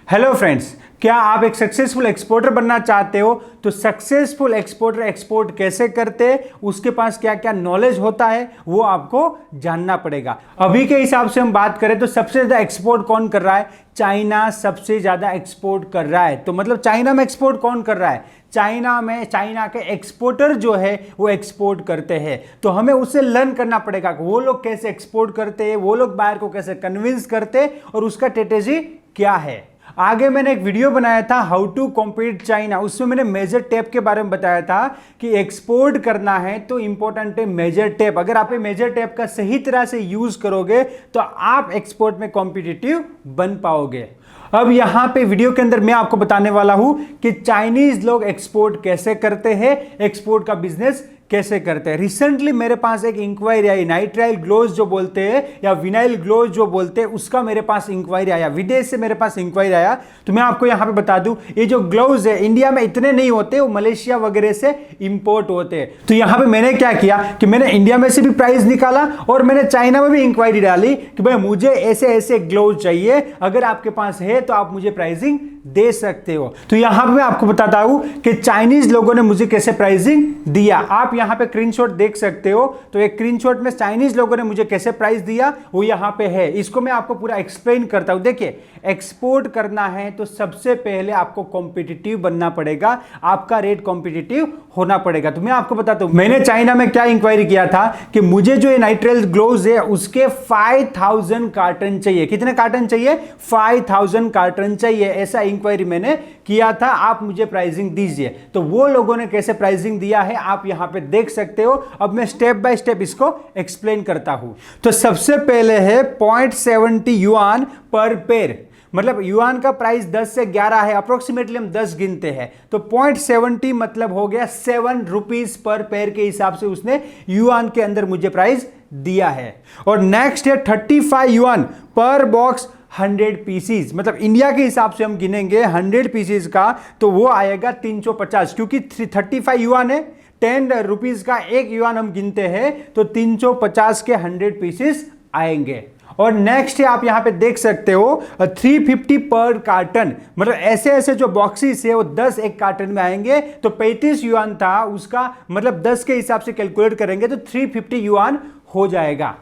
Hello friends, क्या आप एक सक्सेसफुल एक्सपोर्टर बनना चाहते हो? तो सक्सेसफुल एक्सपोर्टर एक्सपोर्ट कैसे करते हैं, उसके पास क्या क्या नॉलेज होता है, वो आपको जानना पड़ेगा। अभी के हिसाब से हम बात करें तो सबसे ज्यादा एक्सपोर्ट कौन कर रहा है? चाइना सबसे ज्यादा एक्सपोर्ट कर रहा है। तो मतलब चाइना में एक्सपोर्ट कौन कर रहा है? चाइना में चाइना के एक्सपोर्टर जो है वो एक्सपोर्ट करते हैं। तो हमें उससे लर्न करना पड़ेगा कि वो लोग कैसे एक्सपोर्ट करते हैं, वो लोग बायर को कैसे कन्विंस करते हैं और उसका स्ट्रेटेजी क्या है। आगे मैंने एक वीडियो बनाया था हाउ टू कॉम्पीट चाइना, उसमें मैंने मेजर टेप के बारे में बताया था कि एक्सपोर्ट करना है तो इंपॉर्टेंट है मेजर टेप। अगर आप मेजर टेप का सही तरह से यूज करोगे तो आप एक्सपोर्ट में कॉम्पिटिटिव बन पाओगे। अब यहां पे वीडियो के अंदर मैं आपको बताने वाला हूं कि चाइनीज लोग एक्सपोर्ट कैसे करते हैं, एक्सपोर्ट का बिजनेस कैसे करते हैं। रिसेंटली मेरे पास एक इंक्वायरी आई, नाइट्राइल ग्लोव्स जो बोलते हैं या विनाइल ग्लोव्स जो बोलते हैं, उसका मेरे पास इंक्वायरी आया, विदेश से मेरे पास इंक्वायरी आया। तो मैं आपको यहां पे बता दूं, ये जो ग्लोव्स है इंडिया में इतने नहीं होते, वो मलेशिया वगैरह से इंपोर्ट होते हैं। तो यहां पे मैंने क्या किया कि मैंने इंडिया में से भी प्राइस निकाला और मैंने चाइना में भी इंक्वायरी डाली कि भाई मुझे ऐसे ऐसे ग्लोव्स चाहिए, अगर आपके पास है तो आप मुझे प्राइसिंग दे सकते हो। तो यहां पे मैं आपको बताता हूं कि चाइनीज लोगों ने मुझे कैसे प्राइसिंग दिया। आप यहां पे स्क्रीनशॉट देख सकते हो। तो एक स्क्रीनशॉट में चाइनीज लोगों ने मुझे कैसे प्राइस दिया वो यहां पे है। इसको मैं आपको पूरा एक्सप्लेन करता हूं। देखिए, एक्सपोर्ट करना है तो सबसे पहले आपको कॉम्पिटिटिव बनना पड़ेगा, आपका रेट कॉम्पिटिटिव होना पड़ेगा। तो मैं आपको बताता हूं, मैंने चाइना में क्या इंक्वायरी किया था कि मुझे जो ये नाइट्राइल ग्लोव्स है उसके 5000 कार्टन चाहिए। कितने कार्टन चाहिए? 5000 कार्टन चाहिए। ऐसा इंक्वायरी मैंने किया था, आप मुझे प्राइसिंग दीजिए। तो वो लोगों ने कैसे प्राइसिंग दिया है आप यहां पे देख सकते हो। अब मैं स्टेप बाय स्टेप इसको एक्सप्लेन करता हूं। तो सबसे पहले है 0.70 युआन पर पेयर, मतलब युआन का प्राइस 10 से 11 है, अप्रोक्सीमेटली हम 10 गिनते हैं। तो 0.70 मतलब हो गया 7 रुपीज पर पेयर के हिसाब से उसने युआन के अंदर मुझे प्राइस दिया है। और नेक्स्ट है 35 युआन पर बॉक्स 100 पीसीज, मतलब इंडिया के हिसाब से हम गिनेंगे 100 पीसीज का तो वो आएगा 350, क्योंकि 35 युआन है, 10 रुपीज का एक युआन हम गिनते हैं तो 350 के 100 पीसेस आएंगे। और नेक्स्ट है आप यहां पे देख सकते हो 350 पर कार्टन, मतलब ऐसे ऐसे जो बॉक्सेस है वो 10 एक कार्टन में आएंगे। तो 35 युआन था उसका, मतलब 10 के हिसाब से कैलकुलेट करेंगे तो 350 युआन हो जाएगा।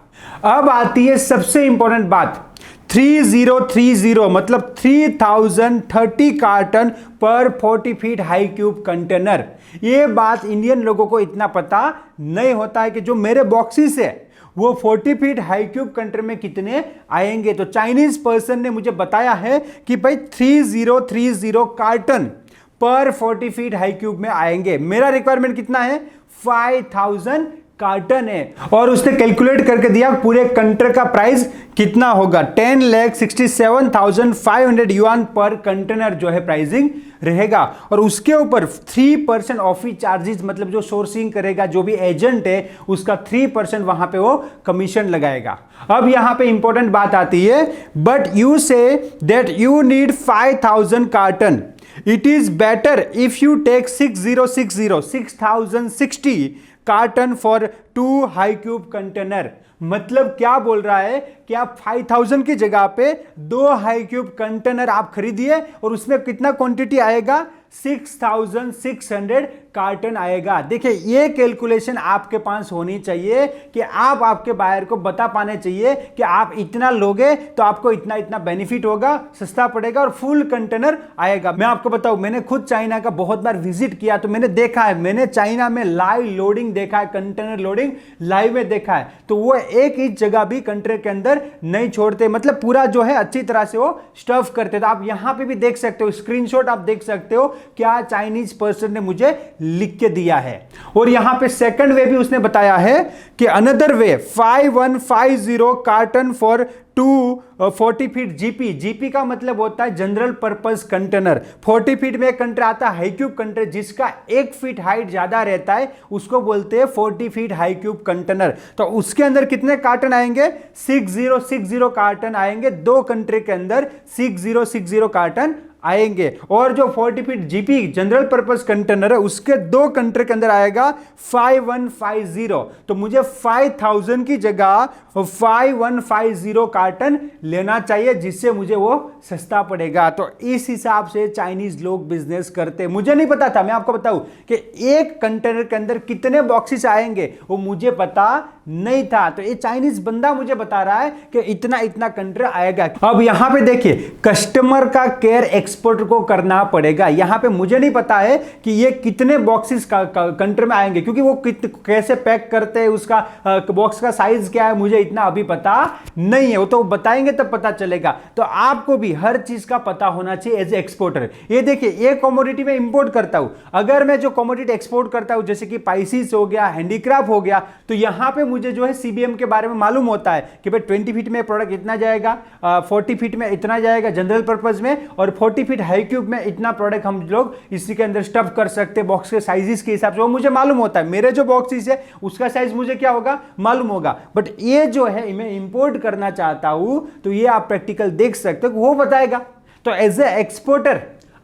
अब आती है सबसे इंपॉर्टेंट बात, 3030 मतलब 3030 कार्टन पर 40 फीट हाई क्यूब कंटेनर। ये बात इंडियन लोगों को इतना पता नहीं होता है कि जो मेरे बॉक्सेस है वो 40 फीट हाई क्यूब कंटेनर में कितने आएंगे। तो चाइनीज पर्सन ने मुझे बताया है कि भाई 3030 कार्टन पर 40 फीट हाई क्यूब में आएंगे। मेरा रिक्वायरमेंट कितना है? 5000 कार्टन है। और उसने कैलकुलेट करके दिया पूरे कंटेनर का प्राइस कितना होगा, 10,67,500 युआन पर कंटेनर जो है प्राइसिंग रहेगा। और उसके ऊपर 3% ऑफिस चार्जेस, मतलब जो सोर्सिंग करेगा जो भी एजेंट है उसका 3% वहां पे वो कमीशन लगाएगा। अब यहां पे इंपॉर्टेंट बात आती है, but you say that you need 5000 carton, it is better if you take 6060 carton for 2 high cube container. मतलब क्या बोल रहा है कि आप 5000 की जगह पे 2 हाई क्यूब कंटेनर आप खरीदिए और उसमें कितना क्वांटिटी आएगा? 6600 कार्टन आएगा। देखिए, ये कैलकुलेशन आपके पास होनी चाहिए कि आप आपके बायर को बता पाने चाहिए कि आप इतना लोगे तो आपको इतना इतना बेनिफिट होगा, सस्ता पड़ेगा और फुल कंटेनर आएगा। मैं आपको बताऊं, मैंने खुद चाइना का बहुत बार विजिट किया तो मैंने देखा है, मैंने चाइना में लाइव लोडिंग देखा है, कंटेनर लोडिंग लाइव में देखा है। तो वो एक ही जगह भी कंटेनर के अंदर नहीं छोड़ते, मतलब पूरा जो है अच्छी तरह से वो स्टफ करते। तो आप यहां पे भी देख सकते हो, स्क्रीनशॉट आप देख सकते हो क्या चाइनीज पर्सन ने मुझे लिख के दिया है। और यहां पे सेकंड वे भी उसने बताया है कि another way 5150 carton for 240 feet GP. GP का मतलब होता है जनरल पर्पस कंटेनर। 40 फीट में एक कंटेनर आता है हाई क्यूब कंटेनर, जिसका 1 फीट हाइट ज्यादा रहता है उसको बोलते हैं 40 फीट हाई क्यूब कंटेनर। तो उसके अंदर कितने कार्टन आएंगे? 6060 कार्टन आएंगे। 2 कंटेनर के अंदर 6060 कार्टन आएंगे। और जो 40 feet GP general purpose container है उसके 2 कंटेनर के अंदर आएगा 5150। तो मुझे 5000 की जगह 5150 कार्टन लेना चाहिए, जिससे मुझे वो सस्ता पड़ेगा। तो इस हिसाब से चाइनीज लोग बिजनेस करते। मुझे नहीं पता था, मैं आपको बताऊं कि एक कंटेनर के अंदर कितने बॉक्सेस आएंगे वो मुझे पता नहीं था। तो ये चाइनीज बंदा मुझे बता रहा है कि इतना इतना कंटेनर आएगा। अब यहां पे देखिए, कस्टमर का केयर एक्सपोर्टर को करना पड़ेगा। यहां पे मुझे नहीं पता है कि ये कितने बॉक्सेस कंटेनर में आएंगे, क्योंकि वो कैसे पैक करते हैं, उसका बॉक्स का साइज क्या है, मुझे इतना अभी पता नहीं है। वो तो बताएंगे तब पता चलेगा। तो आपको भी हर चीज का पता होना चाहिए एज ए एक्सपोर्टर। ये देखिए, एक कमोडिटी में इंपोर्ट करता हूं, अगर मैं जो कमोडिटी एक्सपोर्ट करता हूं जैसे कि स्पाइसेस हो गया, हैंडीक्राफ्ट हो गया, तो यहां पे मुझे जो है सीबीएम के बारे में मालूम होता है कि भाई 20 फीट में प्रोडक्ट इतना जाएगा, 40 फीट में इतना जाएगा जनरल पर्पस में, और 40 फीट हाई क्यूब में इतना प्रोडक्ट हम लोग इसी के अंदर स्टफ कर सकते हैं बॉक्स के साइजेस के हिसाब से। वो मुझे मालूम होता है, मेरे जो बॉक्सेस है उसका साइज मुझे क्या होगा मालूम होगा। बट ये जो है मैं इंपोर्ट करना चाहता हूं, तो ये आप प्रैक्टिकल देख सकते हो, वो बताएगा। तो एज ए एक्सपोर्टर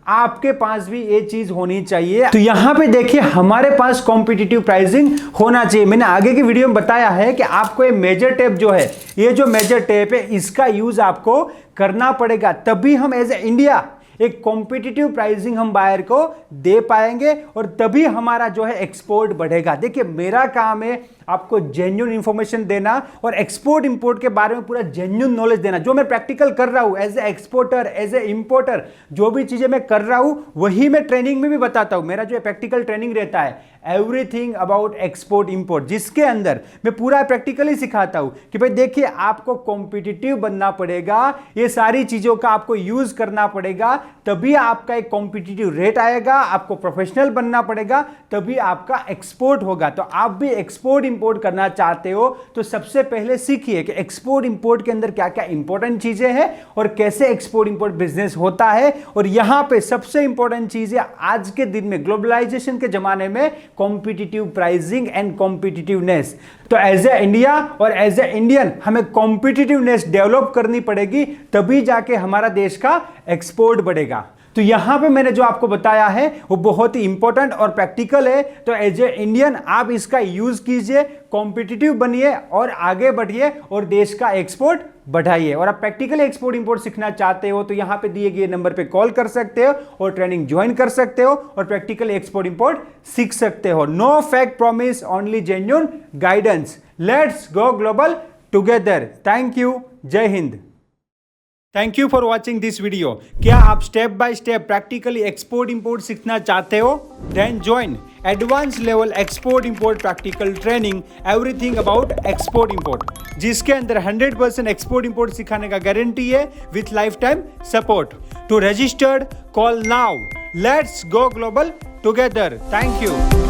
आपके पास भी ये चीज होनी चाहिए। तो यहां पे देखिए, हमारे पास कॉम्पिटिटिव प्राइसिंग होना चाहिए। मैंने आगे की वीडियो में बताया है कि आपको ये मेजर टेप जो है, ये जो मेजर टेप है, इसका यूज आपको करना पड़ेगा, तभी हम एज ए इंडिया एक कॉम्पिटिटिव प्राइसिंग हम बायर को दे पाएंगे, और तभी हमारा जो है एक्सपोर्ट बढ़ेगा। देखिए, मेरा काम है आपको जेन्युइन इंफॉर्मेशन देना और एक्सपोर्ट इंपोर्ट के बारे में पूरा जेन्युइन नॉलेज देना। जो मैं प्रैक्टिकल कर रहा हूं as a exporter, as a importer, जो भी चीजें मैं कर रहा हूं वही मैं ट्रेनिंग में भी बताता हूं। मेरा जो प्रैक्टिकल ट्रेनिंग रहता है एवरीथिंग अबाउट एक्सपोर्ट इंपोर्ट, जिसके अंदर मैं पूरा प्रैक्टिकली सिखाता हूं कि भाई देखिए, आपको कॉम्पिटिटिव बनना पड़ेगा, ये सारी चीजों का आपको यूज करना पड़ेगा, तभी आपका एक कॉम्पिटिटिव रेट आएगा। आपको प्रोफेशनल बनना पड़ेगा, तभी आपका एक्सपोर्ट होगा। तो आप भी एक्सपोर्ट इंपोर्ट करना चाहते हो तो सबसे पहले सीखिए कि एक्सपोर्ट इंपोर्ट के अंदर क्या क्या इंपॉर्टेंट चीजें हैं और कैसे एक्सपोर्ट इंपोर्ट बिजनेस होता है। और यहां पे सबसे इंपॉर्टेंट चीज है आज के दिन में, ग्लोबलाइजेशन के जमाने में, कॉम्पिटिटिव प्राइसिंग एंड कॉम्पिटिटिवनेस। तो एज ए इंडिया और एज ए इंडियन हमें कॉम्पिटिटिवनेस डेवलप करनी पड़ेगी, तभी जाके हमारा देश का एक्सपोर्ट बढ़ेगा। तो यहां पे मैंने जो आपको बताया है वो बहुत ही इंपॉर्टेंट और प्रैक्टिकल है। तो एज ए इंडियन आप इसका यूज कीजिए, कॉम्पिटिटिव बनिए और आगे बढ़िए और देश का एक्सपोर्ट बढ़ाइए। और आप प्रैक्टिकली एक्सपोर्ट इंपोर्ट सीखना चाहते हो तो यहां पे दिए गए नंबर पे कॉल कर सकते हो और ट्रेनिंग ज्वाइन कर सकते हो और प्रैक्टिकली एक्सपोर्ट इंपोर्ट सीख सकते हो। No fake promise, only genuine guidance. Let's go global together. Thank you. जय हिंद। Thank you for watching this video. क्या आप step by step practically export import सीखना चाहते हो? Then join advance level export import practical training, everything about export import, जिसके अंदर 100% export import सिखाने का गारंटी है with life time support. To registered call now. Let's go global together. Thank you.